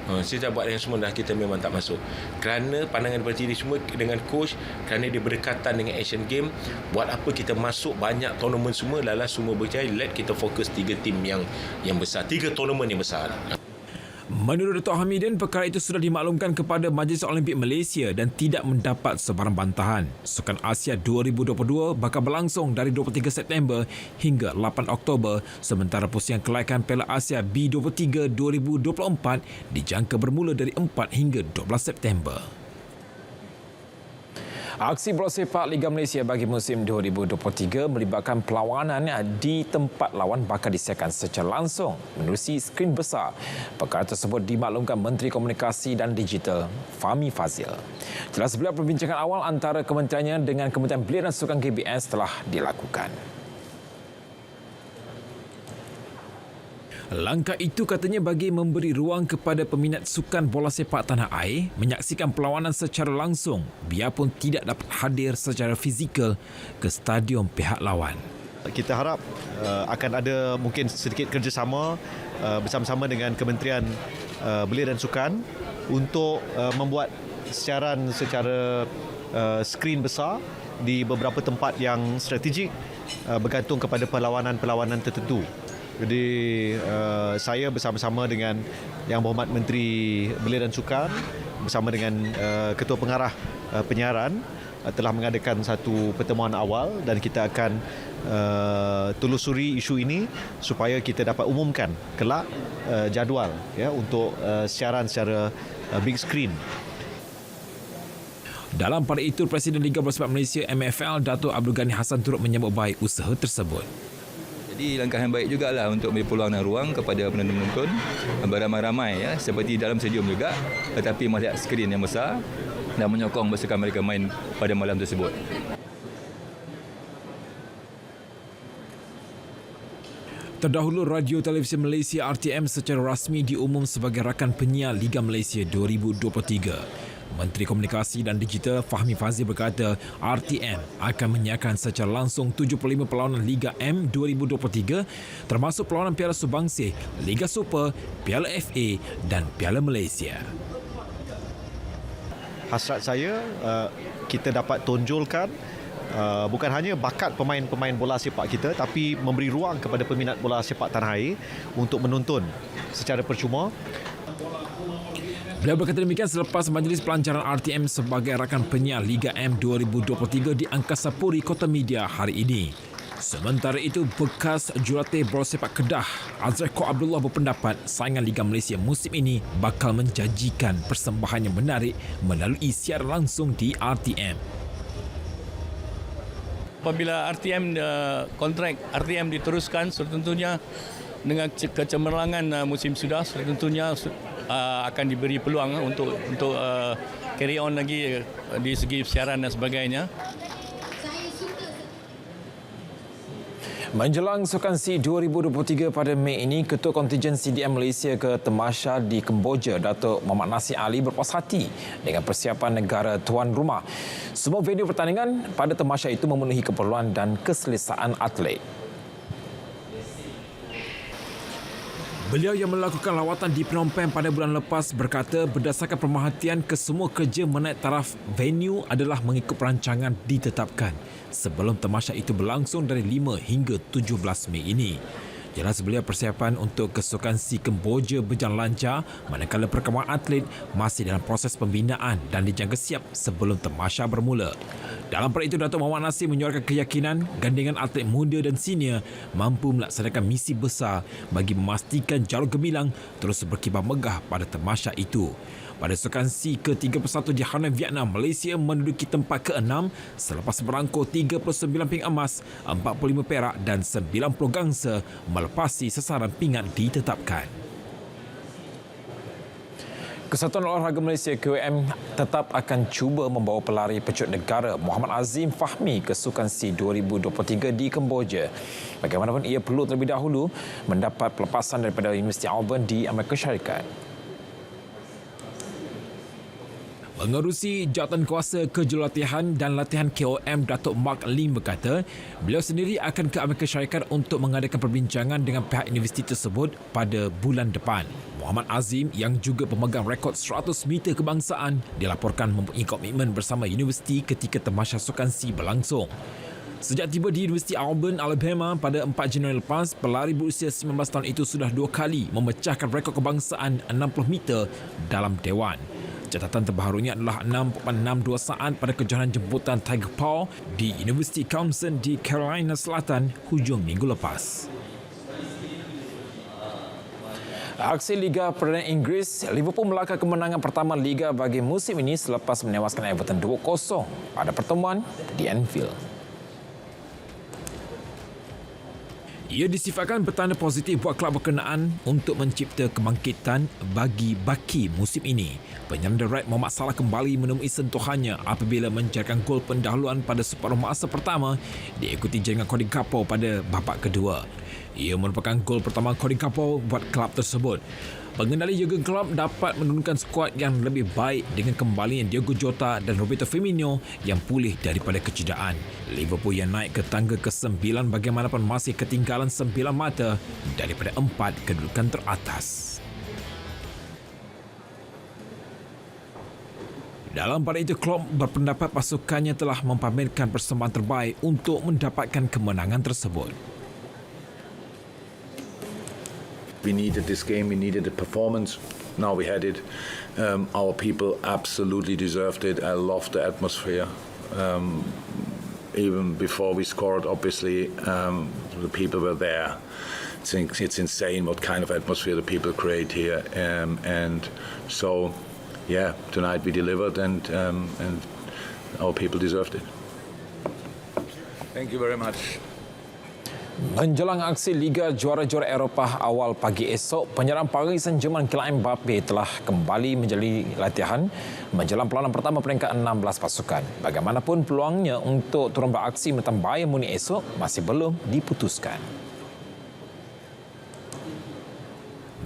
Saya dah buat dengan semua dah, kita memang tak masuk. Kerana pandangan daripada diri semua dengan coach, kerana dia berdekatan dengan Asian Game, buat apa kita masuk banyak tournament semua, lalas semua berjaya, let kita fokus 3 tim yang besar, 3 tournament yang besar. Menurut Dato' Hamidin, perkara itu sudah dimaklumkan kepada Majlis Olimpik Malaysia dan tidak mendapat sebarang bantahan. Sukan Asia 2022 bakal berlangsung dari 23 September hingga 8 Oktober, sementara pusingan kelayakan Piala Asia B23 2024 dijangka bermula dari 4 hingga 12 September. Aksi bola sepak Liga Malaysia bagi musim 2023 melibatkan perlawanan di tempat lawan bakal disiarkan secara langsung menerusi skrin besar. Perkara tersebut dimaklumkan Menteri Komunikasi dan Digital Fahmi Fazil. Jelas beliau perbincangan awal antara kementeriannya dengan Kementerian Belia dan Sukan KBS telah dilakukan. Langkah itu katanya bagi memberi ruang kepada peminat sukan bola sepak tanah air menyaksikan perlawanan secara langsung biarpun tidak dapat hadir secara fizikal ke stadium pihak lawan. Kita harap akan ada mungkin sedikit kerjasama bersama-sama dengan Kementerian Belia dan Sukan untuk membuat siaran secara skrin besar di beberapa tempat yang strategik bergantung kepada perlawanan-perlawanan tertentu. Jadi saya bersama-sama dengan Yang Berhormat Menteri Belia dan Sukan bersama dengan Ketua Pengarah Penyiaran telah mengadakan satu pertemuan awal dan kita akan telusuri isu ini supaya kita dapat umumkan kelak jadual ya untuk siaran secara big screen. Dalam pada itu, Presiden Liga Bola Sepak Malaysia MFL Dato' Abdul Ghani Hassan turut menyambut baik usaha tersebut. Jadi langkah yang baik jugalah untuk memberi peluang dan ruang kepada penonton-penonton beramai-ramai ya, seperti dalam stadium juga, tetapi melihat skrin yang besar dan menyokong bersukan mereka main pada malam tersebut. Terdahulu, Radio Televisi Malaysia RTM secara rasmi diumum sebagai rakan penyiar Liga Malaysia 2023. Menteri Komunikasi dan Digital Fahmi Fazil berkata RTM akan menyiarkan secara langsung 75 perlawanan Liga M 2023 termasuk perlawanan Piala Subangsih, Liga Super, Piala FA dan Piala Malaysia. Hasrat saya kita dapat tonjolkan bukan hanya bakat pemain-pemain bola sepak kita tapi memberi ruang kepada peminat bola sepak tanah air untuk menonton secara percuma. Beliau berkata demikian selepas Majlis Pelancaran RTM sebagai rakan penyiar Liga M 2023 di Angkasa Puri Kota Media hari ini. Sementara itu, bekas jurulatih bola sepak Kedah, Azraiko Abdullah berpendapat saingan Liga Malaysia musim ini bakal menjanjikan persembahan yang menarik melalui siaran langsung di RTM. Apabila kontrak RTM diteruskan, tentunya dengan kecemerlangan musim sudah, tentunya akan diberi peluang untuk carry on lagi di segi siaran dan sebagainya. Menjelang Sukan SEA 2023 pada Mei ini, Ketua Kontijen CDM Malaysia ke Temasya di Kemboja, Datuk Muhammad Nasir Ali berpuas hati dengan persiapan negara tuan rumah. Semua venue pertandingan pada Temasya itu memenuhi keperluan dan keselesaan atlet. Beliau yang melakukan lawatan di Phnom Penh pada bulan lepas berkata berdasarkan pemerhatian kesemua kerja menaik taraf venue adalah mengikut perancangan ditetapkan sebelum tamasya itu berlangsung dari 5 hingga 17 Mei ini. Jelas beliau persiapan untuk kesukan SEA Kemboja berjalan lancar manakala perkembangan atlet masih dalam proses pembinaan dan dijangka siap sebelum tamasya bermula. Dalam perkara itu, Datuk Muhammad Nasir menyuarakan keyakinan gandingan atlet muda dan senior mampu melaksanakan misi besar bagi memastikan jalur gemilang terus berkibar megah pada tamasya itu. Pada sukan SEA ke-31 di Hanoi, Vietnam, Malaysia menduduki tempat ke-6 selepas merangkul 39 pingat emas, 45 perak dan 90 gangsa melepasi sasaran pingat ditetapkan. Kesatuan Olahraga Malaysia KOM tetap akan cuba membawa pelari pecut negara Muhammad Azim Fahmi ke sukan SEA 2023 di Kemboja. Bagaimanapun ia perlu terlebih dahulu mendapat pelepasan daripada Universiti Auburn di Amerika Syarikat. Mengerusi jawatan kuasa kejurulatihan dan latihan KOM, Datuk Mark Lim berkata beliau sendiri akan ke Amerika Syarikat untuk mengadakan perbincangan dengan pihak universiti tersebut pada bulan depan. Muhammad Azim yang juga pemegang rekod 100 meter kebangsaan dilaporkan mempunyai komitmen bersama universiti ketika tamasya sukan SEA berlangsung. Sejak tiba di Universiti Auburn, Alabama pada 4 Januari lepas, pelari berusia 19 tahun itu sudah 2 kali memecahkan rekod kebangsaan 60 meter dalam dewan. Catatan terbarunya adalah 6.62 saat pada kejohanan jemputan Tiger Paw di Universiti Clemson di Carolina Selatan hujung minggu lepas. Aksi Liga Perdana Inggeris, Liverpool melakar kemenangan pertama Liga bagi musim ini selepas menewaskan Everton 2-0 pada pertemuan di Anfield. Ia disifatkan bertanda positif buat kelab berkenaan untuk mencipta kebangkitan bagi baki musim ini. Penyerang The Red Mohamed Salah kembali menemui sentuhannya apabila mencatatkan gol pendahuluan pada separuh masa pertama diikuti jaringan Cody Gakpo pada babak kedua. Ia merupakan gol pertama Cody Gakpo buat kelab tersebut. Pengendali Jurgen Klopp dapat menurunkan skuad yang lebih baik dengan kembalinya Diogo Jota dan Roberto Firmino yang pulih daripada kecederaan. Liverpool yang naik ke tangga ke-9 bagaimanapun masih ketinggalan 9 mata daripada 4 kedudukan teratas. Dalam pada itu, Klopp berpendapat pasukannya telah mempamerkan persembahan terbaik untuk mendapatkan kemenangan tersebut. We needed this game, we needed a performance. Now we had it. Our people absolutely deserved it. I loved the atmosphere. Even before we scored, obviously, the people were there. It's insane what kind of atmosphere the people create here. And so, yeah, tonight we delivered and our people deserved it. Thank you very much. Menjelang aksi Liga Juara-Juara Eropah awal pagi esok, penyerang Paris Saint-Germain Kylian Mbappe telah kembali menjalani latihan menjelang peranan pertama peringkat 16 pasukan. Bagaimanapun peluangnya untuk turun beraksi menentang Bayern Munich esok masih belum diputuskan.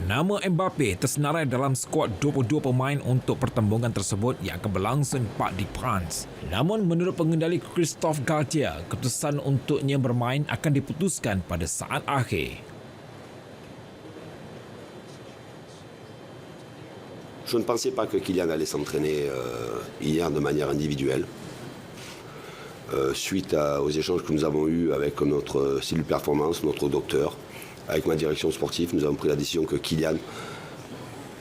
Nama Mbappe tersenarai dalam skuad 22 pemain untuk pertembungan tersebut yang akan berlangsung di Perancis. Namun menurut pengendali Christophe Galtier, keputusan untuknya bermain akan diputuskan pada saat akhir. Je ne pensais pas que Kylian allait s'entraîner hier de manière individuelle. Suite aux échanges que nous avons eus avec notre cellule performance, notre docteur, avec ma direction sportive, nous avons pris la décision que Kylian,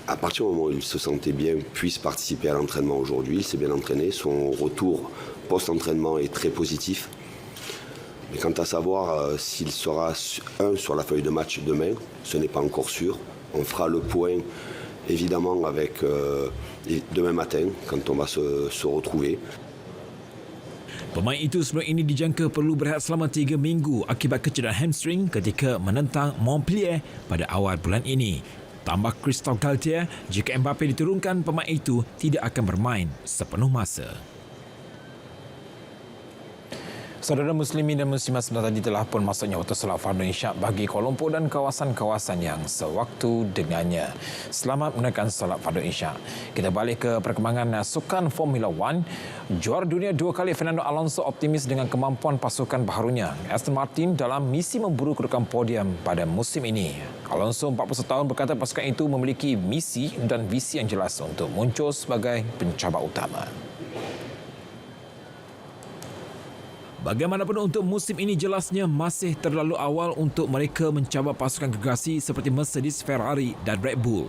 à partir du moment où il se sentait bien, puisse participer à l'entraînement aujourd'hui. Il s'est bien entraîné. Son retour post-entraînement est très positif. Mais quant à savoir s'il sera sur la feuille de match demain, ce n'est pas encore sûr. On fera le point évidemment avec demain matin quand on va se retrouver. Pemain itu sebelum ini dijangka perlu berehat selama 3 minggu akibat kecederaan hamstring ketika menentang Montpellier pada awal bulan ini. Tambah Christophe Galtier, jika Mbappe diturunkan, pemain itu tidak akan bermain sepenuh masa. Saudara muslimin dan muslimat sebentar tadi telah pun masuknya waktu solat fardu isyak bagi Kuala Lumpur dan kawasan-kawasan yang sewaktu dengannya. Selamat menunaikan solat fardu isyak. Kita balik ke perkembangan sukan Formula 1. Juara dunia 2 kali Fernando Alonso optimis dengan kemampuan pasukan baharunya Aston Martin dalam misi memburu kedudukan podium pada musim ini. Alonso 41 tahun berkata pasukan itu memiliki misi dan visi yang jelas untuk muncul sebagai pencabar utama. Bagaimanapun untuk musim ini jelasnya masih terlalu awal untuk mereka mencabar pasukan gergasi seperti Mercedes, Ferrari dan Red Bull.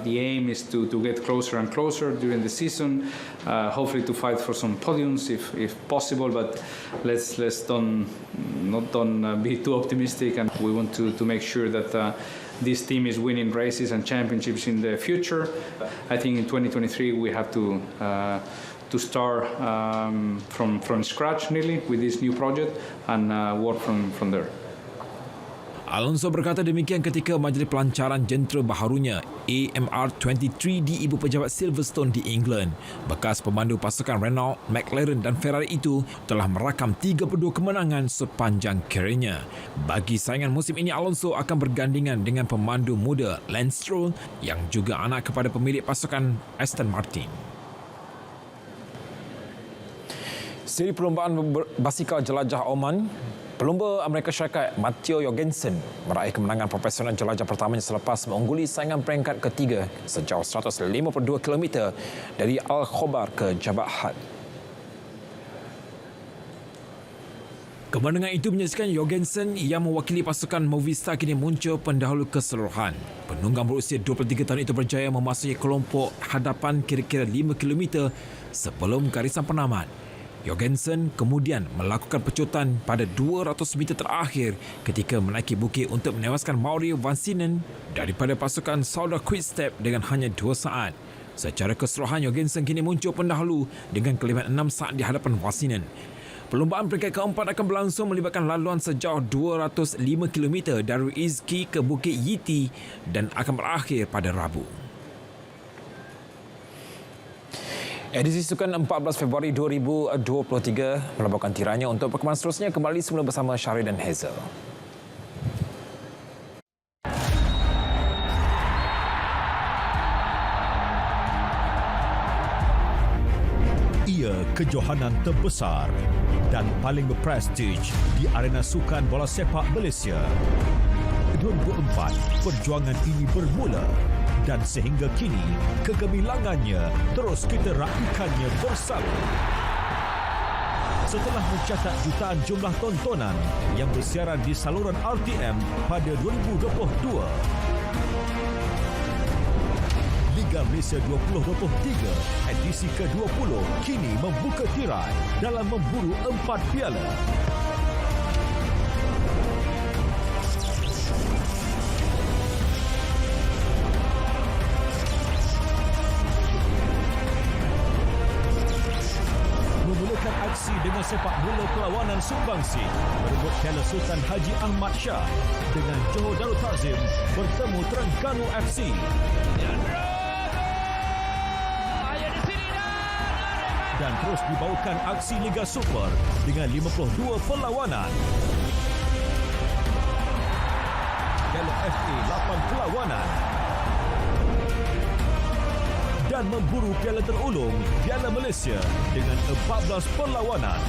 The aim is to get closer and closer during the season, hopefully to fight for some podiums if possible. But let's not be too optimistic, and we want to make sure that this team is winning races and championships in the future. I think in 2023 we have to start from scratch nearly with this new project and work from there. Alonso berkata demikian ketika majlis pelancaran jentera baharunya AMR23 di Ibu Pejabat Silverstone di England. Bekas pemandu pasukan Renault, McLaren dan Ferrari itu telah merakam 32 kemenangan sepanjang kerjanya. Bagi saingan musim ini, Alonso akan bergandingan dengan pemandu muda Lance Stroll yang juga anak kepada pemilik pasukan Aston Martin. Seri perlombaan basikal jelajah Oman, pelumba Amerika Syarikat Matteo Jorgensen meraih kemenangan profesional jelajah pertamanya selepas mengungguli saingan peringkat ketiga sejauh 152 km dari Al-Khobar ke Jabal Ahad. Kemenangan itu menyaksikan Jorgensen yang mewakili pasukan Movistar kini muncul pendahulu keseluruhan. Penunggang berusia 23 tahun itu berjaya memasuki kelompok hadapan kira-kira 5 km sebelum garisan penamat. Jorgensen kemudian melakukan pecutan pada 200 meter terakhir ketika menaiki bukit untuk menewaskan Mauricio Vansinen daripada pasukan Sauda Quick-Step dengan hanya 2 saat. Secara keseluruhan, Jorgensen kini muncul pendahulu dengan kelebihan 6 saat di hadapan Vansinen. Perlombaan peringkat keempat akan berlangsung melibatkan laluan sejauh 205 km dari Izki ke Bukit Yiti dan akan berakhir pada Rabu. Edisi Sukan 14 Februari 2023 melaporkan tiranya. Untuk perkembangan seterusnya kembali semula bersama Syahrir dan Hazel. Ia kejohanan terbesar dan paling berprestij di arena sukan bola sepak Malaysia. 2004 perjuangan ini bermula. Dan sehingga kini, kegemilangannya terus kita raikannya bersama. Setelah mencatat jutaan jumlah tontonan yang bersiaran di saluran RTM pada 2022, Liga Malaysia 2023 edisi ke-20 kini membuka tirai dalam memburu 4 piala. Memulakan aksi dengan sepak bola perlawanan sumbangsi merebut Piala Sultan Haji Ahmad Shah dengan Johor Darul Takzim bertemu Terengganu FC. Dan terus dibawakan aksi Liga Super dengan 52 perlawanan. Piala FA 8 perlawanan. Dan memburu piala terulung Piala Malaysia dengan 14 perlawanan.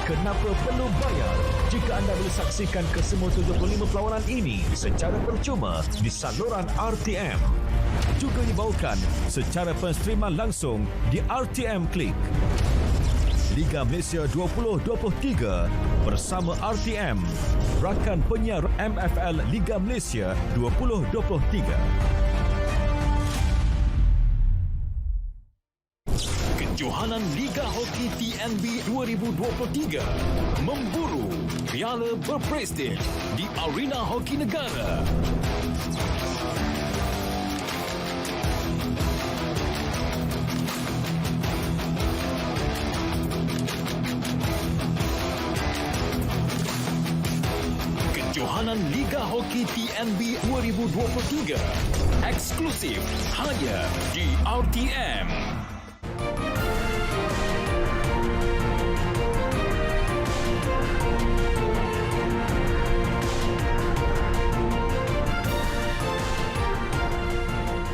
Kenapa perlu bayar jika anda boleh saksikan kesemua 75 perlawanan ini secara percuma di saluran RTM? Juga dibawakan secara penstriman langsung di RTM Klik. Liga Malaysia 2023 bersama RTM, rakan penyiar MFL Liga Malaysia 2023. Kejohanan Liga Hoki TNB 2023 memburu piala berprestij di Arena Hoki Negara. Kejohanan Liga Hoki TNB 2023. Eksklusif hanya di RTM.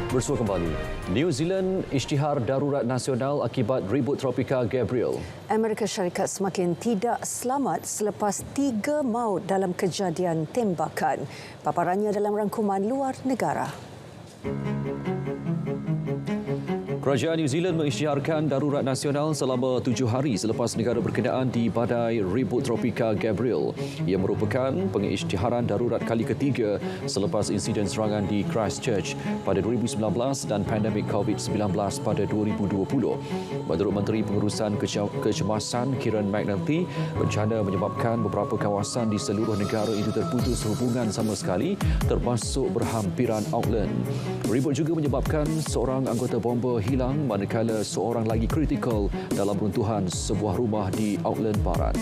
Bersua kembali. New Zealand isytihar darurat nasional akibat ribut tropika Gabrielle. Amerika Syarikat semakin tidak selamat selepas 3 maut dalam kejadian tembakan. Paparannya dalam rangkuman luar negara. Kerajaan New Zealand mengisytiharkan darurat nasional selama 7 hari selepas negara berkenaan di badai ribut tropika Gabrielle. Ia merupakan pengisytiharan darurat kali ketiga selepas insiden serangan di Christchurch pada 2019 dan pandemik COVID-19 pada 2020. Menurut Menteri Pengurusan Kecemasan Kieran McNulty, bencana menyebabkan beberapa kawasan di seluruh negara itu terputus hubungan sama sekali, termasuk berhampiran Auckland. Ribut juga menyebabkan seorang anggota bomba hilang manakala seorang lagi kritikal dalam runtuhan sebuah rumah di Auckland Barat.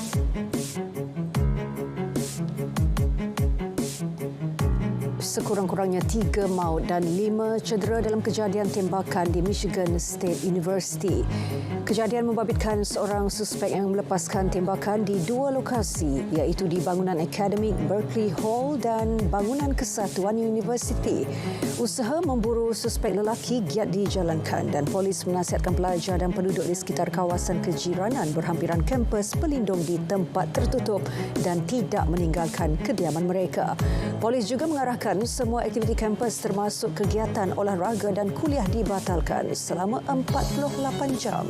Sekurang-kurangnya 3 maut dan 5 cedera dalam kejadian tembakan di Michigan State University. Kejadian membabitkan seorang suspek yang melepaskan tembakan di 2 lokasi, iaitu di bangunan akademik Berkeley Hall dan bangunan Kesatuan University. Usaha memburu suspek lelaki giat dijalankan dan polis menasihatkan pelajar dan penduduk di sekitar kawasan kejiranan berhampiran kampus berlindung di tempat tertutup dan tidak meninggalkan kediaman mereka. Polis juga mengarahkan semua aktiviti kampus termasuk kegiatan olahraga dan kuliah dibatalkan selama 48 jam.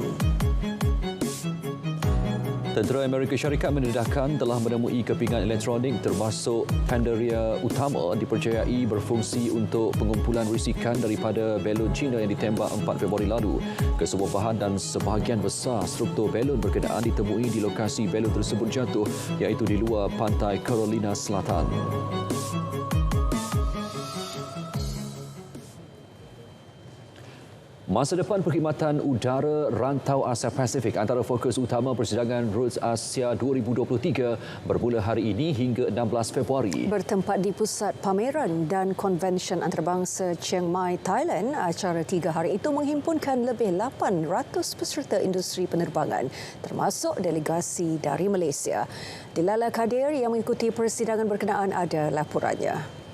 Tentera Amerika Syarikat mendedahkan telah menemui kepingan elektronik termasuk Pandaria utama dipercayai berfungsi untuk pengumpulan risikan daripada belon China yang ditembak 4 Februari lalu. Kesemua bahan dan sebahagian besar struktur belon berkenaan ditemui di lokasi belon tersebut jatuh, iaitu di luar pantai Carolina Selatan. Masa depan perkhidmatan udara rantau Asia Pasifik antara fokus utama persidangan Rhodes Asia 2023 bermula hari ini hingga 16 Februari. Bertempat di pusat pameran dan konvensyen antarabangsa Chiang Mai, Thailand, acara 3 hari itu menghimpunkan lebih 800 peserta industri penerbangan termasuk delegasi dari Malaysia. Dilala Kadir yang mengikuti persidangan berkenaan ada laporannya.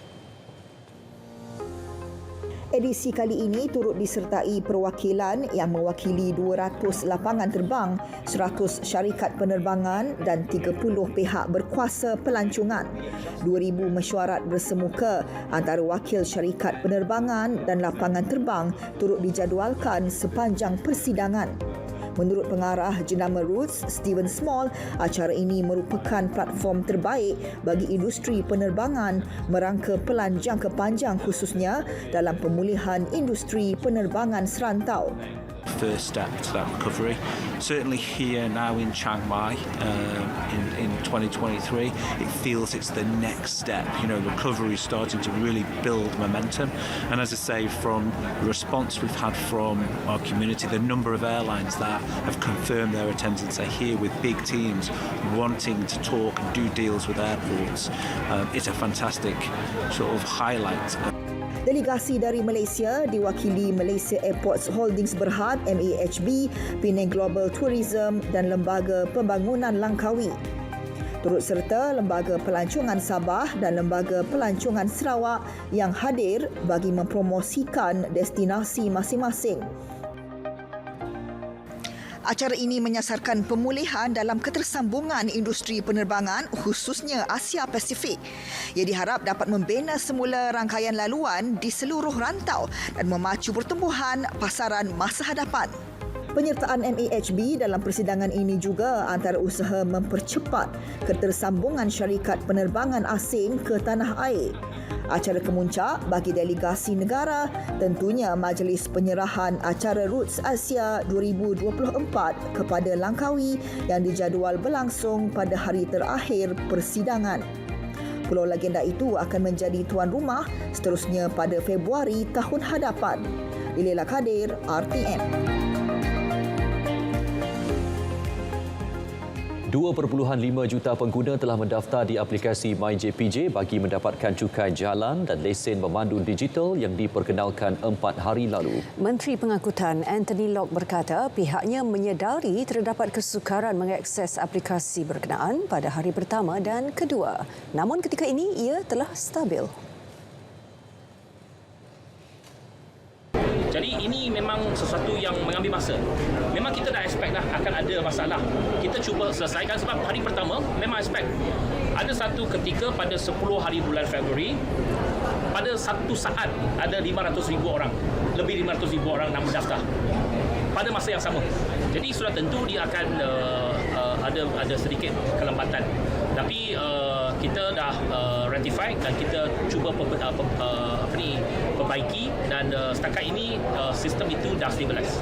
Edisi kali ini turut disertai perwakilan yang mewakili 200 lapangan terbang, 100 syarikat penerbangan dan 30 pihak berkuasa pelancongan. 2,000 mesyuarat bersemuka antara wakil syarikat penerbangan dan lapangan terbang turut dijadualkan sepanjang persidangan. Menurut pengarah jenama Rhodes, Stephen Small, acara ini merupakan platform terbaik bagi industri penerbangan merangka pelan jangka panjang khususnya dalam pemulihan industri penerbangan serantau. First step to that recovery. Certainly here now in Chiang Mai in 2023, it feels it's the next step. You know, recovery is starting to really build momentum. And as I say, from the response we've had from our community, the number of airlines that have confirmed their attendance are here with big teams wanting to talk and do deals with airports. It's a fantastic sort of highlight. Delegasi dari Malaysia diwakili Malaysia Airports Holdings Berhad MAHB, Penang Global Tourism dan Lembaga Pembangunan Langkawi. Turut serta Lembaga Pelancongan Sabah dan Lembaga Pelancongan Sarawak yang hadir bagi mempromosikan destinasi masing-masing. Acara ini menyasarkan pemulihan dalam ketersambungan industri penerbangan khususnya Asia Pasifik. Ia diharap dapat membina semula rangkaian laluan di seluruh rantau dan memacu pertumbuhan pasaran masa hadapan. Penyertaan MAHB dalam persidangan ini juga antara usaha mempercepat ketersambungan syarikat penerbangan asing ke tanah air. Acara kemuncak bagi delegasi negara tentunya majlis penyerahan acara Rhodes Asia 2024 kepada Langkawi yang dijadual berlangsung pada hari terakhir persidangan. Pulau Legenda itu akan menjadi tuan rumah seterusnya pada Februari tahun hadapan. Ililah Kadir, RTM. 2.5 juta pengguna telah mendaftar di aplikasi MyJPJ bagi mendapatkan cukai jalan dan lesen memandu digital yang diperkenalkan 4 hari lalu. Menteri Pengangkutan Anthony Locke berkata pihaknya menyedari terdapat kesukaran mengakses aplikasi berkenaan pada hari pertama dan kedua. Namun ketika ini ia telah stabil. Jadi ini memang sesuatu yang mengambil masa. Memang kita dah expect dah akan ada masalah. Kita cuba selesaikan sebab hari pertama memang expect. Ada satu ketika pada 10 hari bulan Februari, pada satu saat ada 500,000 orang. Lebih 500,000 orang nak mendaftar. Pada masa yang sama. Jadi sudah tentu dia akan ada sedikit kelembatan. Tapi kita dah rectify dan kita cuba perbaiki dan setakat ini sistem itu dah stabilize.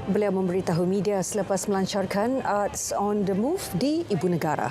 Beliau memberitahu media selepas melancarkan Arts on the Move di Ibu Negara.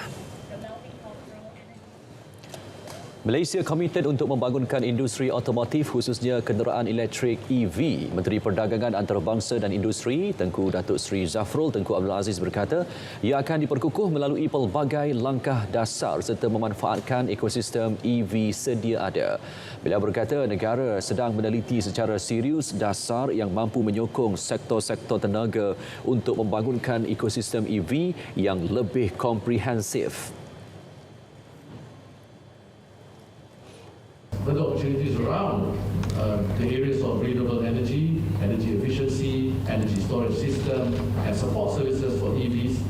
Malaysia komited untuk membangunkan industri otomotif khususnya kenderaan elektrik EV. Menteri Perdagangan Antarabangsa dan Industri Tengku Datuk Seri Zafrul Tengku Abdul Aziz berkata ia akan diperkukuh melalui pelbagai langkah dasar serta memanfaatkan ekosistem EV sedia ada. Beliau berkata negara sedang meneliti secara serius dasar yang mampu menyokong sektor-sektor tenaga untuk membangunkan ekosistem EV yang lebih komprehensif. Further opportunities around the areas of renewable energy, energy efficiency, energy storage system, and support services for EVs.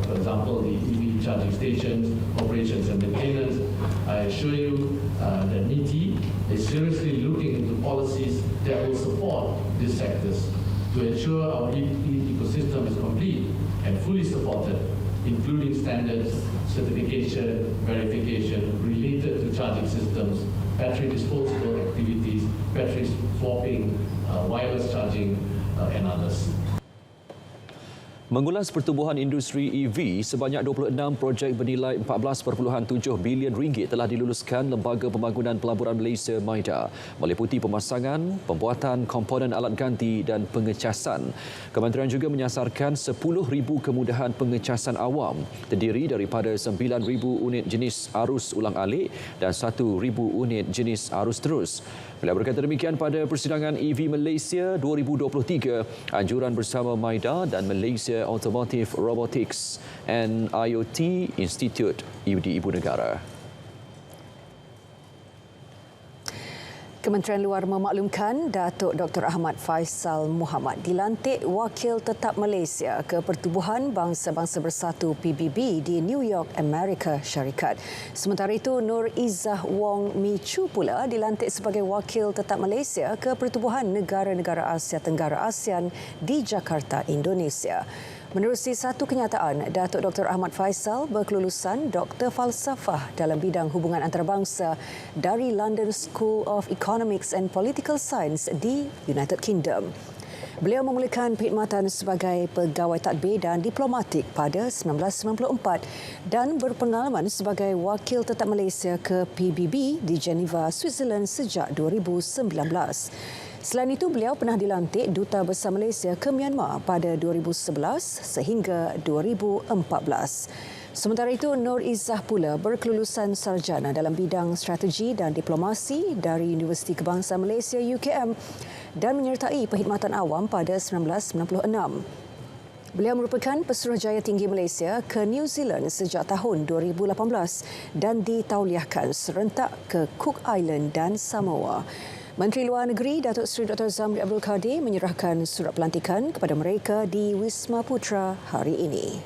For example, the EV charging stations, operations and maintenance. I assure you that NITI is seriously looking into policies that will support these sectors to ensure our EV ecosystem is complete and fully supported, including standards, certification, verification related to charging systems, battery disposable activities, battery swapping, wireless charging, and others. Mengulas pertumbuhan industri EV, sebanyak 26 projek bernilai 14.7 bilion ringgit telah diluluskan Lembaga Pembangunan Pelaburan Malaysia MIDA meliputi pemasangan, pembuatan komponen alat ganti dan pengecasan. Kementerian juga menyasarkan 10,000 kemudahan pengecasan awam terdiri daripada 9,000 unit jenis arus ulang-alik dan 1,000 unit jenis arus terus. Beliau berkata demikian pada persidangan EV Malaysia 2023, anjuran bersama MIDA dan Malaysia Automotive Robotics and IoT Institute di Ibu Negara. Kementerian Luar memaklumkan Datuk Dr. Ahmad Faisal Muhammad dilantik Wakil Tetap Malaysia ke Pertubuhan Bangsa-Bangsa Bersatu PBB di New York, Amerika Syarikat. Sementara itu, Nur Izzah Wong Mi Chu pula dilantik sebagai Wakil Tetap Malaysia ke Pertubuhan Negara-Negara Asia Tenggara ASEAN di Jakarta, Indonesia. Menerusi satu kenyataan, Datuk Dr. Ahmad Faisal berkelulusan Dr. Falsafah dalam bidang hubungan antarabangsa dari London School of Economics and Political Science di United Kingdom. Beliau memulakan perkhidmatan sebagai pegawai tadbir dan diplomatik pada 1994 dan berpengalaman sebagai Wakil Tetap Malaysia ke PBB di Geneva, Switzerland sejak 2019. Selain itu, beliau pernah dilantik Duta Besar Malaysia ke Myanmar pada 2011 sehingga 2014. Sementara itu, Nur Izzah pula berkelulusan sarjana dalam bidang strategi dan diplomasi dari Universiti Kebangsaan Malaysia UKM dan menyertai perkhidmatan awam pada 1996. Beliau merupakan Pesuruhjaya Tinggi Malaysia ke New Zealand sejak tahun 2018 dan ditauliahkan serentak ke Cook Island dan Samoa. Menteri Luar Negeri Datuk Seri Dr. Zamri Abdul Kadir menyerahkan surat pelantikan kepada mereka di Wisma Putra hari ini.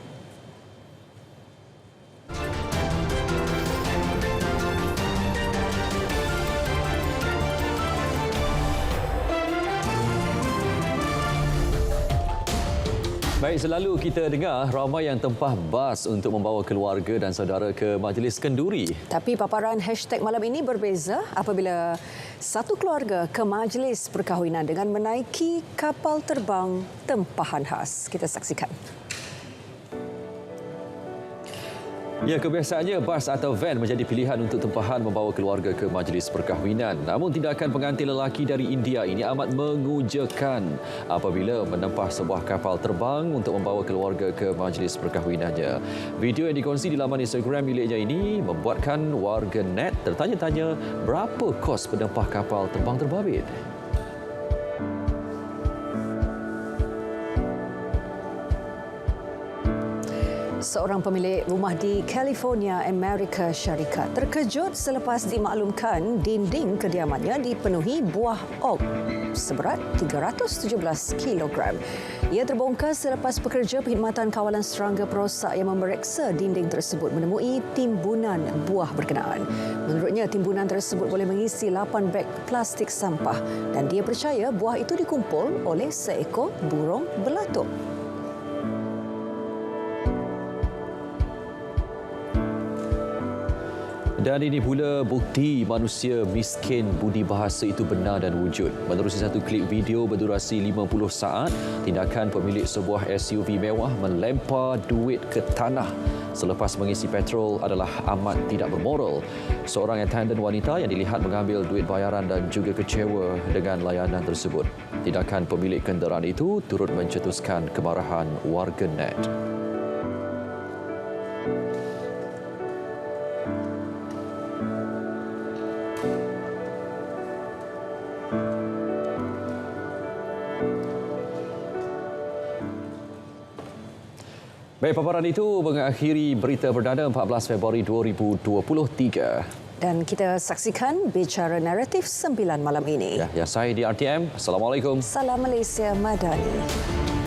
Baik, selalu kita dengar ramai yang tempah bas untuk membawa keluarga dan saudara ke majlis kenduri. Tapi paparan hashtag malam ini berbeza apabila satu keluarga ke majlis perkahwinan dengan menaiki kapal terbang tempahan khas. Kita saksikan. Ya, kebiasaannya bas atau van menjadi pilihan untuk tempahan membawa keluarga ke majlis perkahwinan. Namun tindakan pengantin lelaki dari India ini amat mengujakan apabila menempah sebuah kapal terbang untuk membawa keluarga ke majlis perkahwinannya. Video yang dikongsi di laman Instagram miliknya ini membuatkan warga net tertanya-tanya berapa kos penempah kapal terbang terbabit. Seorang pemilik rumah di California, Amerika Syarikat terkejut selepas dimaklumkan dinding kediamannya dipenuhi buah oak seberat 317 kg. Ia terbongkar selepas pekerja perkhidmatan kawalan serangga perosak yang memeriksa dinding tersebut menemui timbunan buah berkenaan. Menurutnya, timbunan tersebut boleh mengisi 8 beg plastik sampah dan dia percaya buah itu dikumpul oleh seekor burung belatuk. Dan ini pula bukti manusia miskin budi bahasa itu benar dan wujud. Menerusi satu klip video berdurasi 50 saat, tindakan pemilik sebuah SUV mewah melempar duit ke tanah selepas mengisi petrol adalah amat tidak bermoral. Seorang attendant wanita yang dilihat mengambil duit bayaran dan juga kecewa dengan layanan tersebut. Tindakan pemilik kenderaan itu turut mencetuskan kemarahan warga net. Baik, paparan itu mengakhiri berita perdana 14 Februari 2023. Dan kita saksikan Bicara Naratif 9 malam ini. Ya, saya di RTM. Assalamualaikum. Salam Malaysia Madani.